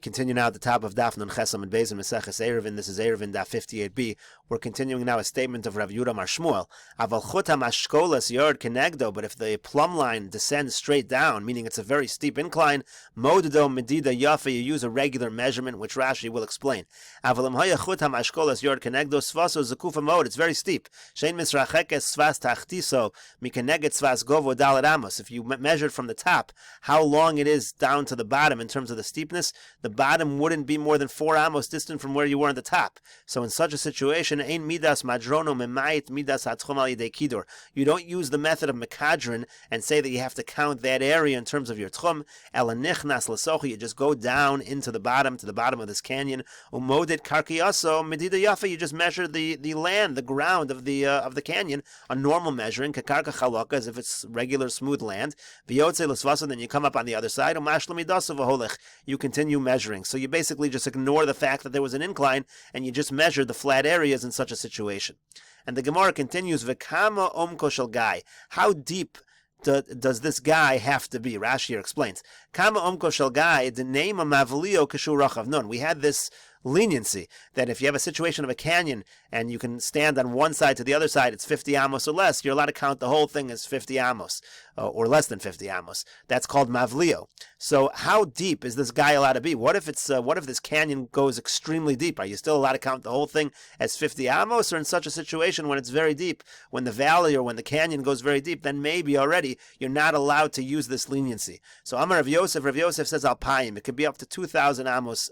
Continue now at the top of Daf Nun Chesam and Beis in Meseches Eruvin. This is Eruvin Daf 58b. We're continuing now a statement of Rav Yehuda Mar Shmuel. Aval chut hamashkolas yard kenegdo. But if the plumb line descends straight down, meaning it's a very steep incline, modado medida yafa, you use a regular measurement, which Rashi will explain. Aval imhaya chut hamashkolas yard kenegdo svaso zakufa mod. It's very steep. Shein misrachekes svas tachtiso mikeneget svas govo dalet amos. If you measured from the top how long it is down to the bottom in terms of the steepness, the bottom wouldn't be more than 4 amos distant from where you were on the top. So in such a situation, ein midas madrono memayit midas hatchum al yidei kidur. You don't use the method of mekadron and say that you have to count that area in terms of your tchum. Ela nichnas l'sochi. You just go down into the bottom, to the bottom of this canyon. Umodit karkiyaso medida yafa. You just measure the land, the ground of the canyon, a normal measuring, kakarka chaloka, as if it's regular smooth land. V'yotze l'svasa. Then you come up on the other side. Umashlo midaso v'holech. You continue measuring. So you basically just ignore the fact that there was an incline and you just measure the flat areas in such a situation. And the Gemara continues, V'kama omko shel gai. How deep does this guy have to be? Rashi here explains. Kama omko shel gai, the name of mavlio kashu rachav nun. We had this leniency that if you have a situation of a canyon and you can stand on one side to the other side, it's 50 amos or less, you're allowed to count the whole thing as 50 amos or less than 50 amos. That's called mavlio. So how deep is this guy allowed to be? What if this canyon goes extremely deep? Are you still allowed to count the whole thing as 50 amos? Or in such a situation when it's very deep, when the valley or when the canyon goes very deep, then maybe already you're not allowed to use this leniency. So Amar Rav Yosef says alpayim. It could be up to 2,000 amos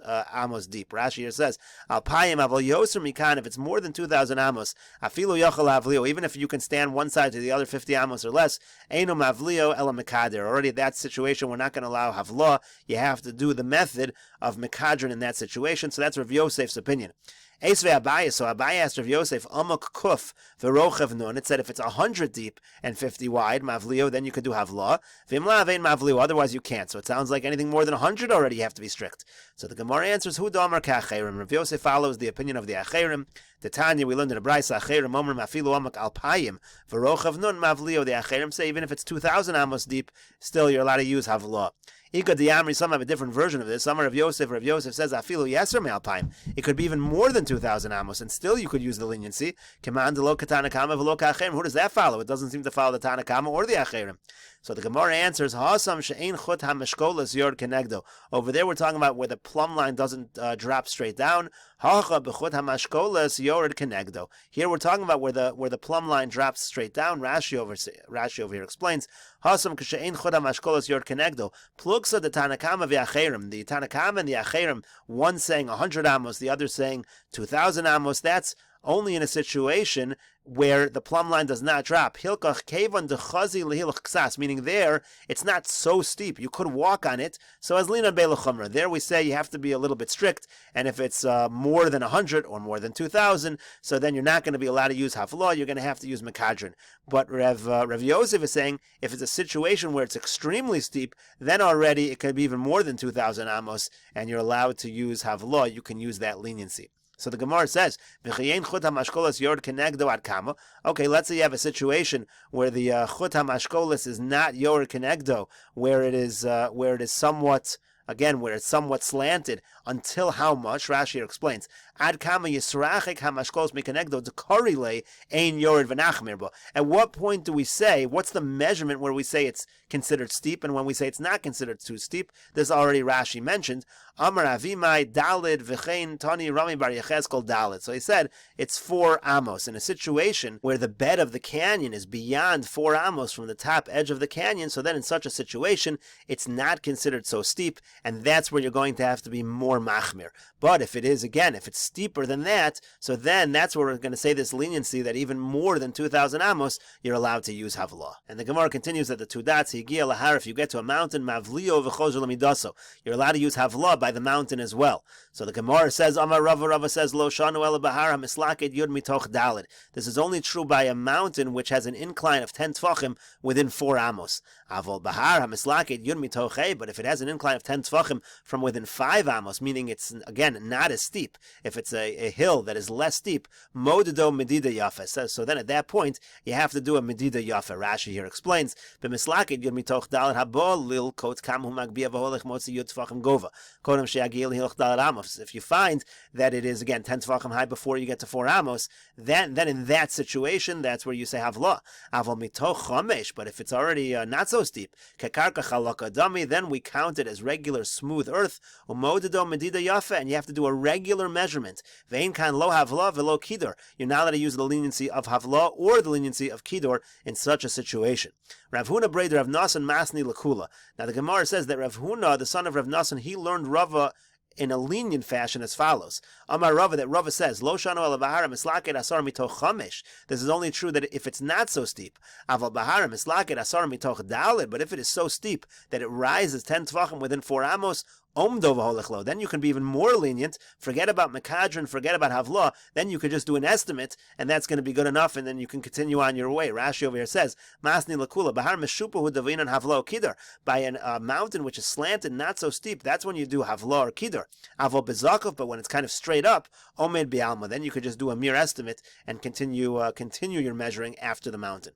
deep. Rashi here says alpayim aval yoser mikan. If it's more than 2,000 amos, afilu yachal avlio. Even if you can stand one side to the other 50 amos or less, eino mavlio ela mekader. Already that situation we're not going to allow havla. You have to do the method of mekadron in that situation. So that's Rav Yosef's opinion. Esve Abaye, so Abaye asked Rav Yosef, Amok Kuf, V'rochev Nun. It said if it's 100 deep and 50 wide, Mavlio, then you could do Havla. V'imla Avein Mavlio, otherwise you can't. So it sounds like anything more than 100 already you have to be strict. So the Gemara answers, Hu Damar Ka'acherim. Rav Yosef follows the opinion of the Acherim. The Tanya, we learned in the Braysa, Acherim, Omer, Mafilu, Amok, Alpayim, V'rochev Nun, Mavlio. The Acherim say even if it's 2,000 amos deep, still you're allowed to use Havla. Ika Diamri, some have a different version of this. Some Rav Yosef says, Afilu Yeser Me'alpayim. It could be even more than 2,000 amos, and still you could use the leniency. Command lo Tanakama v'lo Ka'acherim. Who does that follow? It doesn't seem to follow the Tanakama or the Acherim. So the Gemara answers, Ha'asam she'ein chut ha'meshkolas yord kenegdo. Over there we're talking about where the plumb line doesn't drop straight down. Ha'cha b'chut ha'meshkolas yord kenegdo. Here we're talking about where the plumb line drops straight down. Rashi over here explains, Ha'asam she'ein chut ha'meshkolas yord kenegdo. Plugsa the Tanakama v'acherim. The Tanakama and the Acherim, one saying 100 amos, the other saying 2,000 amos. That's only in a situation where the plumb line does not drop. Hilkach kevan dechazi lehilach ksas, meaning there it's not so steep. You could walk on it. So as lina beilachumra, there we say you have to be a little bit strict. And if it's more than 100 or more than 2,000, so then you're not going to be allowed to use haflah. You're going to have to use mekadron. But Rav Yosef is saying if it's a situation where it's extremely steep, then already it could be even more than 2,000 amos, and you're allowed to use havlah. You can use that leniency. So the Gemara says, okay, let's say you have a situation where the chut hamashkolas is not yor kenegdo, where it is somewhat, again, where it's somewhat slanted. Until how much? Rashi here explains. Ad kama yisrachik hamashkolos mikenegdo dekorile ein yored v'nachmirbo. At what point do we say, what's the measurement where we say it's considered steep and when we say it's not considered too steep? This already Rashi mentioned. Amar avimai dalid v'chein tani rami bar yechezkel dalid. So he said it's 4 amos. In a situation where the bed of the canyon is beyond 4 amos from the top edge of the canyon, so then in such a situation, it's not considered so steep, and that's where you're going to have to be more machmir. But if it is, again, if it's steeper than that, so then that's where we're going to say this leniency that even more than 2,000 amos, you're allowed to use havlah. And the Gemara continues at the 2 dots, higia lahar, if you get to a mountain, mavlio v'chozul midaso, you're allowed to use havlah by the mountain as well. So the Gemara says, Amar Rava says, Lo shanu ela bahar hamislaked yud mitoch dalid. This is only true by a mountain which has an incline of 10 tfachim within 4 amos. Avol bahar hamislaked yud mitoch, but if it has an incline of 10 tefachim from within 5 amos, meaning it's, again, not as steep. If it's a hill that is less steep, modedo medida yafa. So then at that point, you have to do a medida yafa. Rashi here explains, b'mislakid yud mitoch dalet habo lil kot kam hu magbia v'holech motzi yud tefachim gova. Kodem she'agil hilch dalet amos. If you find that it is, again, 10 tefachim high before you get to 4 amos, then in that situation, that's where you say havla. Aval mitoch chomesh, but if it's already not so steep, kekarka chalaka dami, then we count it as regular smooth earth, umodedo medida yafa, and you have to do a regular measurement. Vein kan lo havla velo kidor. You're not allowed to use the leniency of havla or the leniency of kidor in such a situation. Rav Huna breder Rav Nasan masni lakula. Now the Gemara says that Rav Huna, the son of Rav Nasan, he learned Rava in a lenient fashion as follows. Amar Rava, that Rava says, Lo shano el bahara mislaket asar mitoch chamesh. This is only true that if it's not so steep. Aval bahara mislaket asar mitoch dalid. But if it is so steep that it rises 10 tvachim within 4 amos, then you can be even more lenient. Forget about Mekadron, forget about Havla, then you could just do an estimate, and that's going to be good enough, and then you can continue on your way. Rashi over here says, Masni Lakula, Bahar Meshupahu Davinan Havla or Kidar. By a mountain which is slanted, not so steep, that's when you do Havla or Kidar. Avol Bezakov, but when it's kind of straight up, Omed Bialma, then you could just do a mere estimate and continue your measuring after the mountain.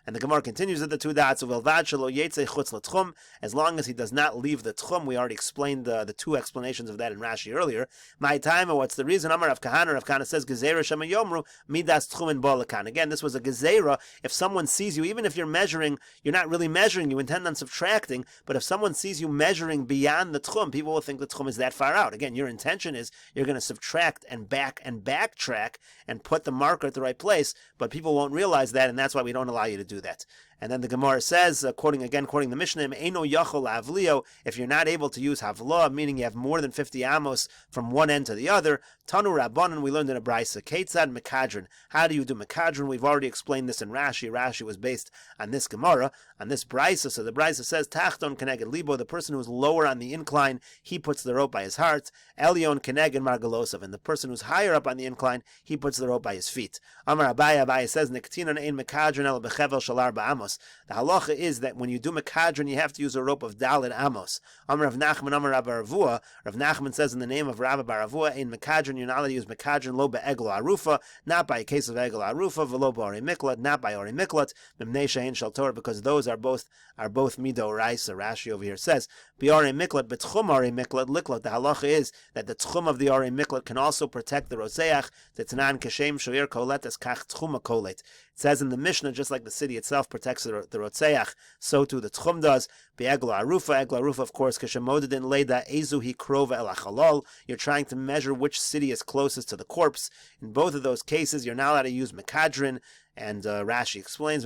And the Gemara continues at the 2 dots of Elvad Shelo Yetze Chutz L'Tchum, as long as he does not leave the Tchum. We already explained the 2 explanations of that in Rashi earlier. My time, what's the reason? Amar Rav Kahana says Gezerah Shema Yomru Midas Tchum in Bolakan. Again, this was a Gezerah. If someone sees you, even if you're measuring, you're not really measuring, you intend on subtracting, but if someone sees you measuring beyond the Tchum, people will think the Tchum is that far out. Again, your intention is you're going to subtract and backtrack and put the marker at the right place, but people won't realize that, and that's why we don't allow you to do that. And then the Gemara says, quoting the Mishnah, Eino yachol havlio, if you're not able to use havla, meaning you have more than 50 amos from one end to the other, Tanu Rabbanan, we learned in a Brisa, Ketzad Mekadron. How do you do Mekadron? We've already explained this in Rashi. Rashi was based on this Gemara, on this Brisa. So the Brisa says, Tachton Keneged Libo, the person who's lower on the incline, he puts the rope by his heart. Elyon Keneged Margalosov, and the person who's higher up on the incline, he puts the rope by his feet. Amar Abaye says, Nektinon ein Mekadron el bechevel shalar ba'amos. The halacha is that when you do Mekadron, you have to use a rope of Daled Amos. Amar Rav Nachman, Amar Rabbi Ravua. Rav Nachman says in the name of Rabbi Baravua, in Mekadron, you're not allowed to use Mekadron lo be'egel arufa, not by a case of egel arufa, v'lo b'ori miklat, not by ori miklat, mimnei shein shel Torah, because those are both mido raisa. Rashi over here says, b'ori miklat, b'tchum ori miklat liklat. The halacha is that the tchum of the ori miklat can also protect the roseach. T'tanan kashem shoir kolet as kach tchuma kolet. It says in the Mishnah, just like the city itself protects the Rotzeach, so too the Tchum does. Be'egla arufa, of course, k'shemodedin leida ezuhi krova el achalol. You're trying to measure which city is closest to the corpse. In both of those cases, you're not allowed to use Mekadron. And Rashi explains,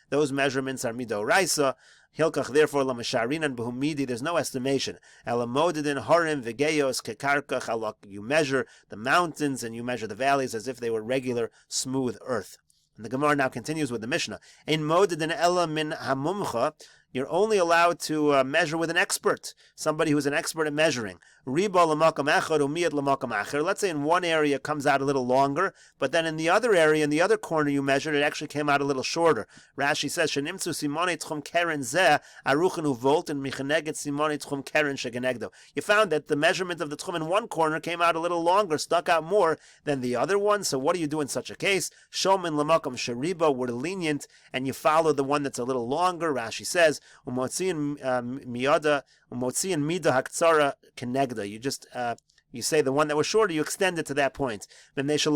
those measurements are midoraisa. Hilkach, therefore, lamasharinan behumidi, there's no estimation. Elamodidin harim vegeyos kekarka chalak. You measure the mountains and you measure the valleys as if they were regular smooth earth. And the Gemara now continues with the Mishnah. Ein modidin ela min hamumcha. You're only allowed to measure with an expert, somebody who's an expert at measuring. Let's say in one area it comes out a little longer, but then in the other area, in the other corner you measured, it actually came out a little shorter. Rashi says, you found that the measurement of the tchum in one corner came out a little longer, stuck out more than the other one. So what do you do in such a case? We're lenient, and you follow the one that's a little longer. Rashi says, you just you say the one that was shorter, you extend it to that point. You assume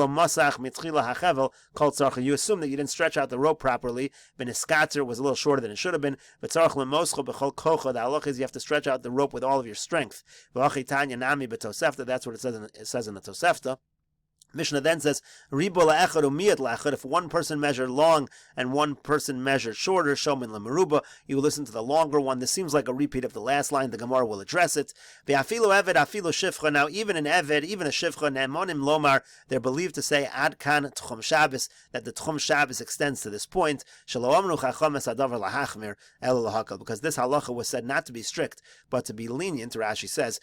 that you didn't stretch out the rope properly. Beneskater was a little shorter than it should have been. The halach is you have to stretch out the rope with all of your strength. That's what it says in the Tosefta. Mishnah then says, if one person measured long and one person measured shorter, shomin lemaruba, you listen to the longer one. This seems like a repeat of the last line. The Gemara will address it. Now, even an Eved, even a Shifcha, Ne'monim Lomar, they're believed to say, Ad Kan Tchum Shabbos, that the Tchum Shabbos extends to this point, because this halacha was said not to be strict, but to be lenient. Rashi says,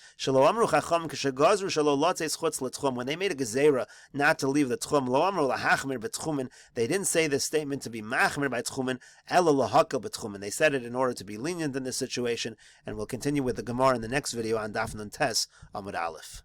when they made a gezerah not to leave the tchum. Lo amru lahachmir betchumen. They didn't say this statement to be machmir by tchumen, ela lahakel betchumen. They said it in order to be lenient in this situation, and we'll continue with the Gemara in the next video on Daf Nun Tes Amud Aleph.